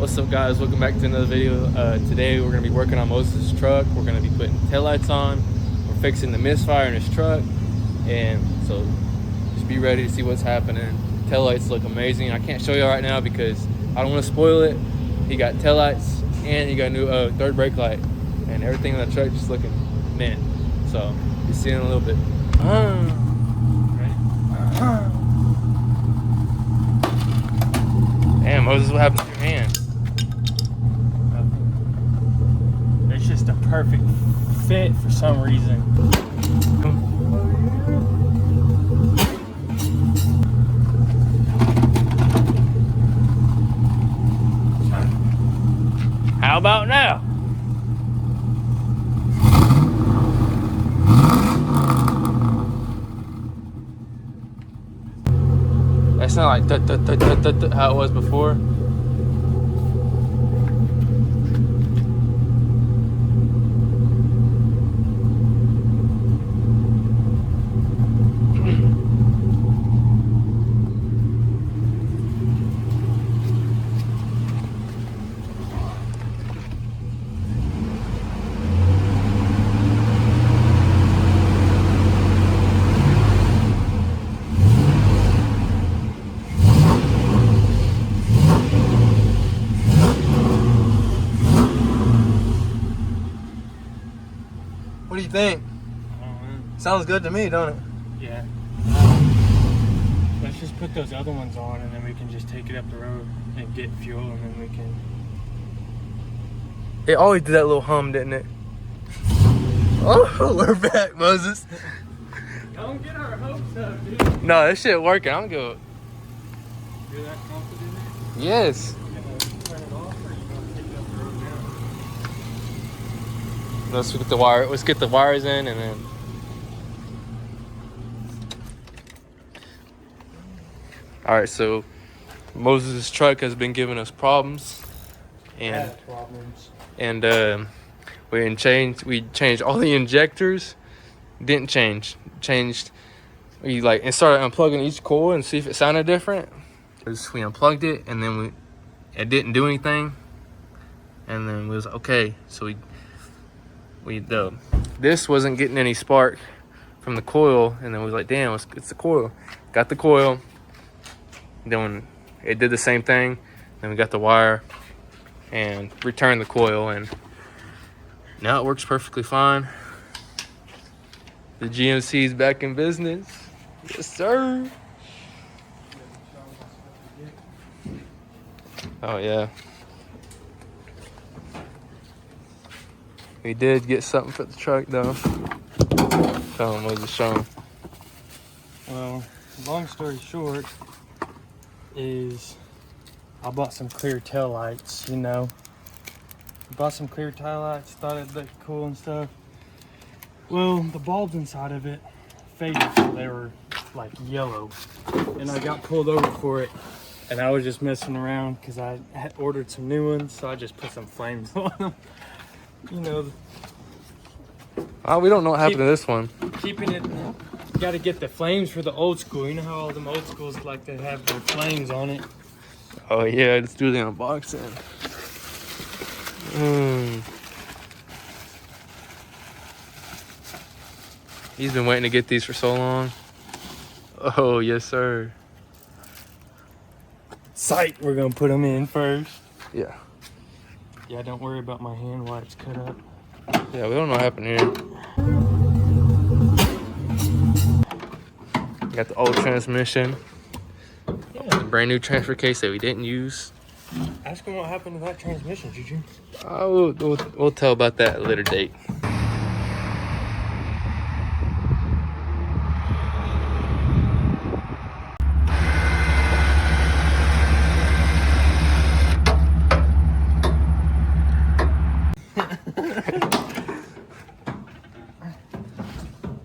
What's up, guys? Welcome back to another video. Today we're going to be working on Moses' truck. We're going to be putting taillights on. We're fixing the misfire in his truck. And so just be ready to see what's happening. Taillights look amazing. I can't show y'all right now because I don't want to spoil it. He got taillights and he got a new third brake light. And everything in the truck just looking mint. So you'll see in a little bit. Damn, Moses, what happened to your hand? It's just a perfect fit for some reason. How about now? That's not like how it was before. What do you think? Sounds good to me, don't it? Yeah. Let's just put those other ones on and then we can just take it up the road and get fuel and then we can... It always did that little hum, didn't it? Oh, we're back, Moses. Don't get our hopes up, dude. No, this shit working. I'm good. You're that confident in it? Yes. You gonna turn it off or you gonna take it up the road now? Let's get the wire. Let's get the wires in and then. All right, so Moses' truck has been giving us problems, and we changed all the injectors. Didn't change. We and started unplugging each coil and see if it sounded different. We unplugged it and then it didn't do anything, and then we was okay. So this wasn't getting any spark from the coil, and then we was like, damn, it's the coil. Got the coil. Then when it did the same thing, then we got the wire and returned the coil, and now it works perfectly fine. The GMC is back in business. Yes, sir. Oh yeah. We did get something for the truck though. Tell him, Moses, show him. Well, long story short is I bought some clear tail lights, you know. Bought some clear tail lights, thought it looked cool and stuff. Well, the bulbs inside of it faded, so they were like yellow. And I got pulled over for it. And I was just messing around because I had ordered some new ones, so I just put some flames on them. You know. Oh, we don't know what happened to this one. Keeping it, got to get the flames for the old school. You know how all them old schools like to have their flames on it. Oh yeah, let's do the unboxing. He's been waiting to get these for so long. Oh yes, sir. Sight, we're gonna put them in first. Yeah. Yeah, don't worry about my hand while it's cut up. Yeah, we don't know what happened here. Got the old transmission. Yeah. Brand new transfer case that we didn't use. Ask them what happened to that transmission, Juju. We'll tell about that at a later date.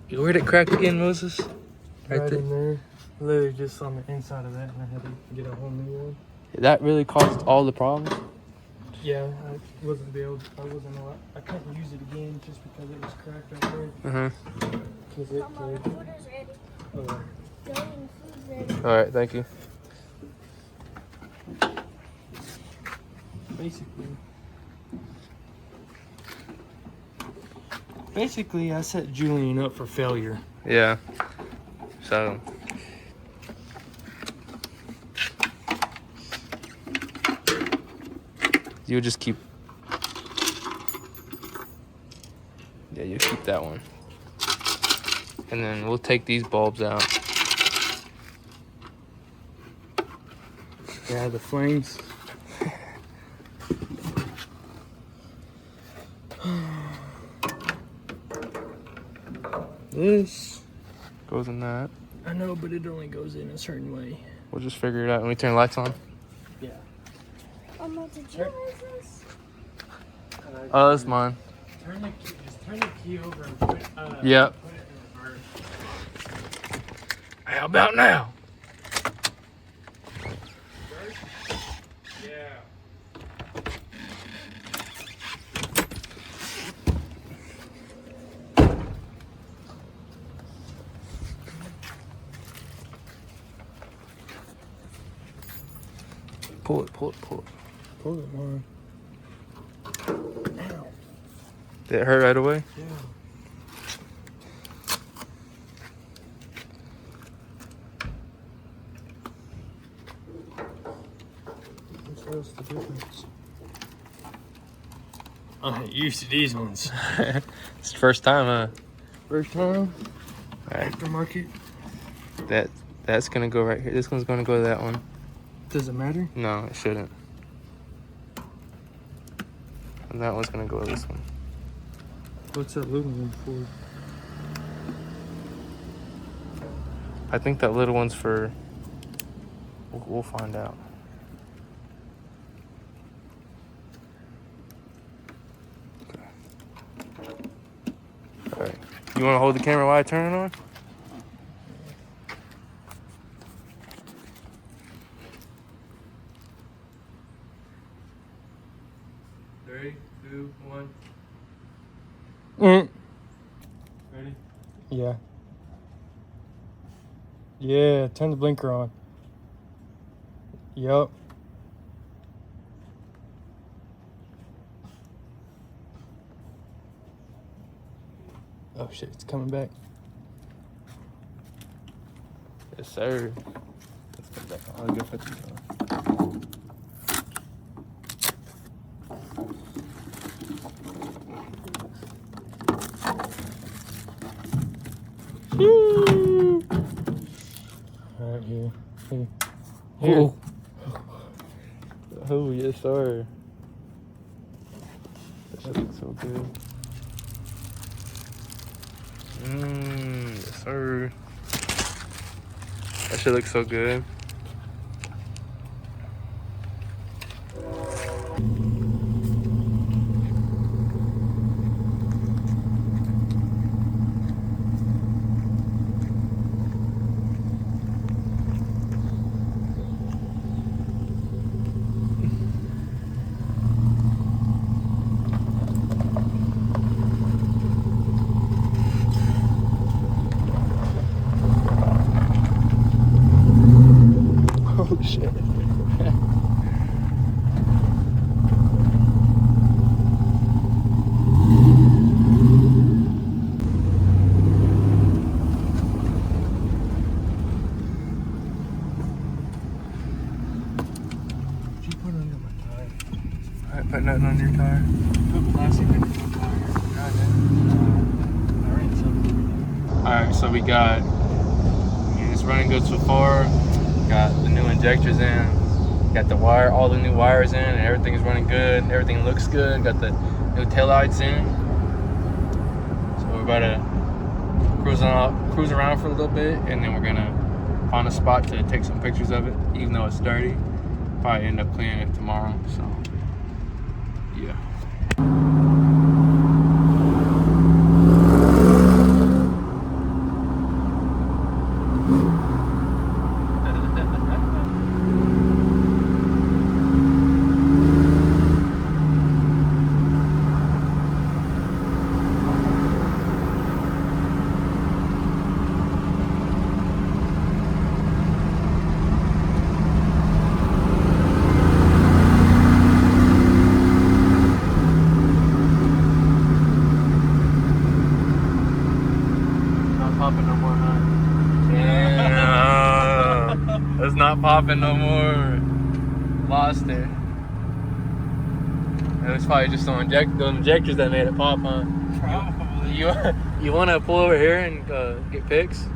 Where'd it crack again, Moses? Right in there. Literally just on the inside of that, and I had to get a whole new one. That really caused all the problems? Yeah, I wasn't allowed. I couldn't use it again just because it was cracked right there. Cause it Food is ready. Oh. Food's ready. All right, thank you. Basically, I set Julian up for failure. Yeah. So. You just keep. Yeah, you keep that one. And then we'll take these bulbs out. Yeah, the flames. This Goes in that. I know, but it only goes in a certain way. We'll just figure it out when we turn the lights on. Yeah. Did you raise this? Oh, that's mine. Just turn the key over and put, Yep. put it in reverse. How about now? Yeah. Pull it, pull it, pull it. Pull it, man. Ow. Did it hurt right away? Yeah. What's the difference? I ain't used to these ones. It's the first time, huh? First time, Alright. aftermarket. That's gonna go right here. This one's gonna go to that one. Does it matter? No, it shouldn't. And that one's gonna go to this one. What's that little one for? I think that little one's for. We'll find out. Okay. All right. You want to hold the camera while I turn it on? Three, two, one. Ready? Yeah. Yeah, turn the blinker on. Yup. Oh shit, it's coming back. Yes, sir. Let's put it back on. I'll go put these on. Alright, here. Here. Oh. Oh, yes, sir. That shit looks so good. Yes, sir. That shit looks so good. Oh shit. What'd you put under my tire? I put nothing on your tire. Put plastic under my tire. I ran something. Alright, so we got, it's running good so far. Got the new injectors in. Got the wire, all the new wires in, and everything's running good. Everything looks good. Got the new taillights in. So we're about to cruise around for a little bit, and then we're gonna find a spot to take some pictures of it, even though it's dirty. Probably end up cleaning it tomorrow. So yeah. not popping no more. Lost it. It was probably just those injectors that made it pop, huh? Probably. You want to pull over here and get pics?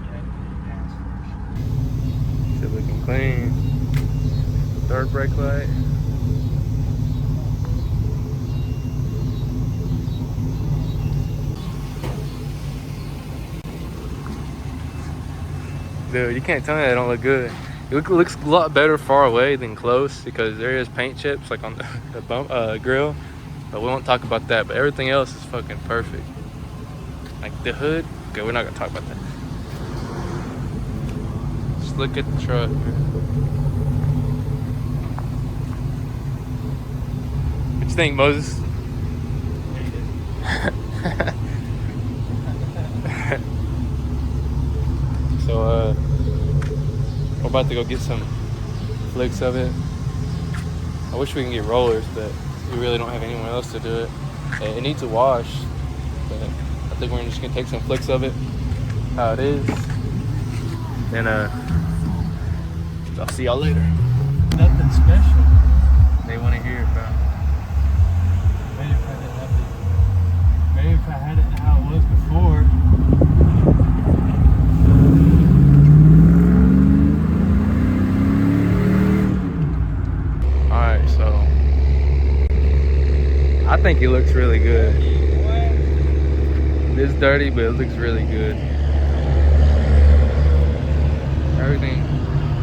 Shit looking clean. Third brake light. Dude, you can't tell me that don't look good. It looks a lot better far away than close because there is paint chips like on the grill. But we won't talk about that. But everything else is fucking perfect. Like the hood. Okay, we're not gonna talk about that. Just look at the truck, man. What you think, Moses? So we're about to go get some flicks of it. I wish we can get rollers, but we really don't have anyone else to do it. It needs a wash, but I think we're just gonna take some flicks of it, how it is, and I'll see y'all later. Nothing special. They want to hear it, bro. Maybe if I didn't have it. Maybe if I had it how it was before. Alright, so I think it looks really good. It's dirty, but it looks really good.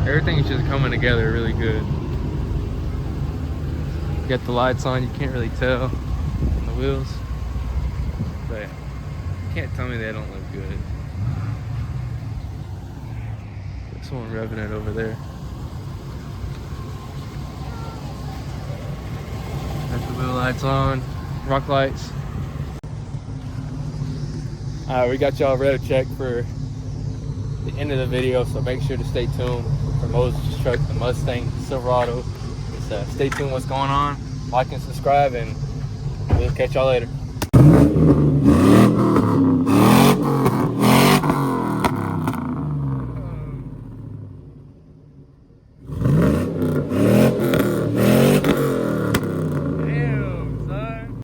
Everything's just coming together really good. Got the lights on, you can't really tell on the wheels, but you can't tell me they don't look good. There's someone revving it over there. Got the wheel lights on, rock lights. Alright, we got y'all ready to check for the end of the video, so make sure to stay tuned for Moses' truck, the Mustang Silverado. Just, stay tuned what's going on, like and subscribe, and we'll catch y'all later.